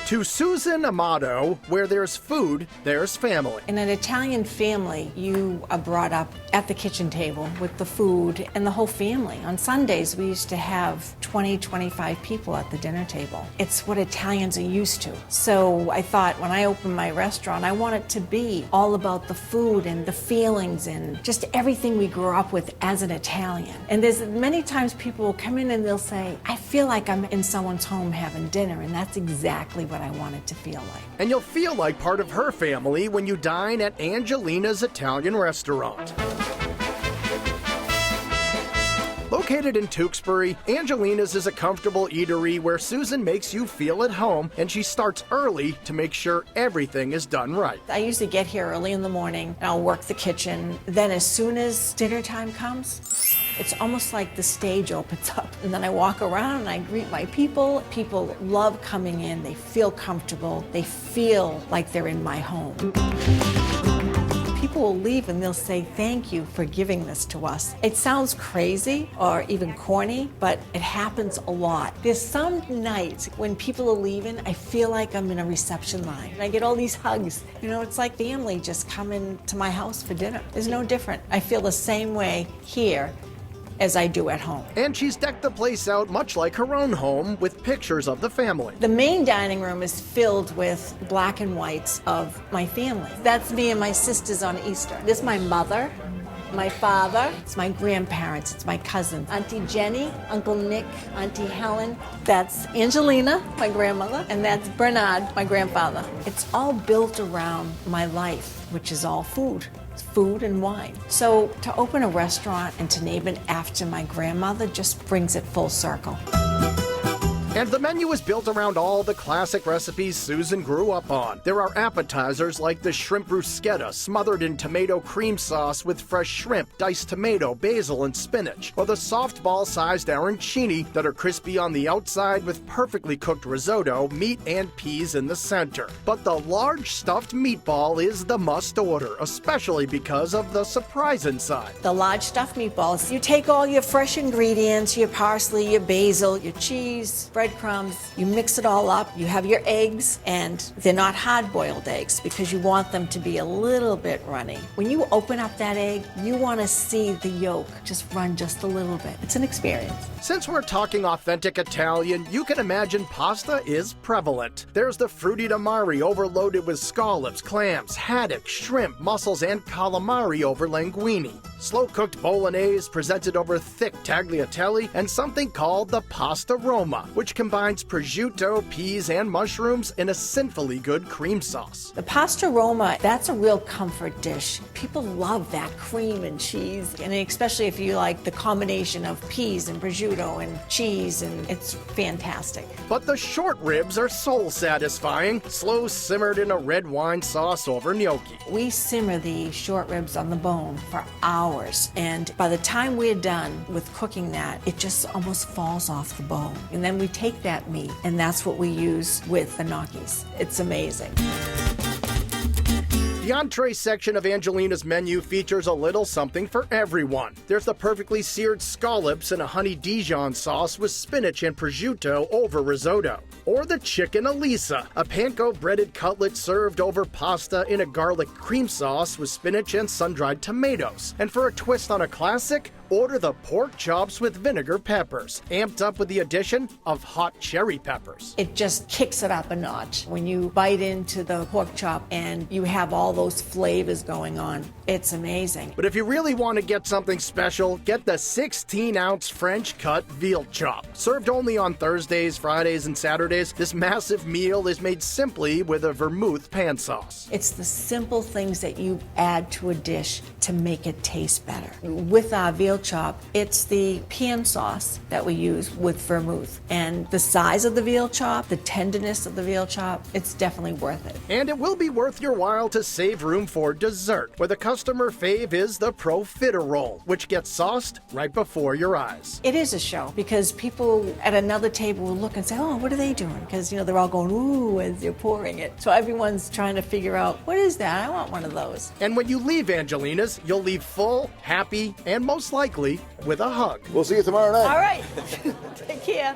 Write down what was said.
To Susan Amato, where there's food, there's family. In an Italian family, you are brought up at the kitchen table with the food and the whole family. On Sundays, we used to have 20, 25 people at the dinner table. It's what Italians are used to. So I thought when I opened my restaurant, I want it to be all about the food and the feelings and just everything we grew up with as an Italian. And there's many times people will come in and they'll say, I feel like I'm in someone's home having dinner, and that's exactly what I want it to feel like. And you'll feel like part of her family when you dine at Angelina's Italian restaurant. Located in Tewksbury, Angelina's is a comfortable eatery where Susan makes you feel at home, and she starts early to make sure everything is done right. I usually get here early in the morning, and I'll work the kitchen. Then as soon as dinner time comes, it's almost like the stage opens up, and then I walk around and I greet my people. People love coming in. They feel comfortable. They feel like they're in my home. People will leave and they'll say, thank you for giving this to us. It sounds crazy or even corny, but it happens a lot. There's some nights when people are leaving, I feel like I'm in a reception line. I get all these hugs. You know, it's like family just coming to my house for dinner. It's no different. I feel the same way here as I do at home. And she's decked the place out much like her own home with pictures of the family. The main dining room is filled with black and whites of my family. That's me and my sisters on Easter. This is my mother, my father, it's my grandparents, it's my cousins, Auntie Jenny, Uncle Nick, Auntie Helen. That's Angelina, my grandmother, and that's Bernard, my grandfather. It's all built around my life, which is all food. Food and wine. So to open a restaurant and to name it after my grandmother just brings it full circle. And the menu is built around all the classic recipes Susan grew up on. There are appetizers like the shrimp bruschetta, smothered in tomato cream sauce with fresh shrimp, diced tomato, basil, and spinach, or the softball-sized arancini that are crispy on the outside with perfectly cooked risotto, meat, and peas in the center. But the large stuffed meatball is the must-order, especially because of the surprise inside. The large stuffed meatballs, you take all your fresh ingredients, your parsley, your basil, your cheese, breadcrumbs, you mix it all up, you have your eggs, and they're not hard-boiled eggs because you want them to be a little bit runny. When you open up that egg, you want to see the yolk just run just a little bit. It's an experience. Since we're talking authentic Italian, you can imagine pasta is prevalent. There's the frutti di mare overloaded with scallops, clams, haddock, shrimp, mussels, and calamari over linguine. Slow-cooked bolognese presented over thick tagliatelle, and something called the pasta Roma, which combines prosciutto, peas, and mushrooms in a sinfully good cream sauce. The pasta Roma, that's a real comfort dish. People love that cream and cheese, and especially if you like the combination of peas and prosciutto and cheese, and it's fantastic. But the short ribs are soul-satisfying, slow simmered in a red wine sauce over gnocchi. We simmer the short ribs on the bone for hours, and by the time we're done with cooking that, it just almost falls off the bone. And then we take that meat, and that's what we use with the gnocchis. It's amazing. The entree section of Angelina's menu features a little something for everyone. There's the perfectly seared scallops in a honey Dijon sauce with spinach and prosciutto over risotto. Or the chicken Elisa, a panko breaded cutlet served over pasta in a garlic cream sauce with spinach and sun-dried tomatoes. And for a twist on a classic, order the pork chops with vinegar peppers, amped up with the addition of hot cherry peppers. It just kicks it up a notch. When you bite into the pork chop and you have all those flavors going on, it's amazing. But if you really want to get something special, get the 16-ounce French cut veal chop. Served only on Thursdays, Fridays, and Saturdays, this massive meal is made simply with a vermouth pan sauce. It's the simple things that you add to a dish to make it taste better. With our veal chop, it's the pan sauce that we use with vermouth. And the size of the veal chop, the tenderness of the veal chop, it's definitely worth it. And it will be worth your while to save room for dessert, where the customer fave is the profiterole, which gets sauced right before your eyes. It is a show because people at another table will look and say, oh, what are they doing? Because, you know, they're all going, ooh, as they're pouring it. So everyone's trying to figure out, what is that? I want one of those. And when you leave Angelina's, you'll leave full, happy, and most likely with a hug. We'll see you tomorrow night. All right. Take care.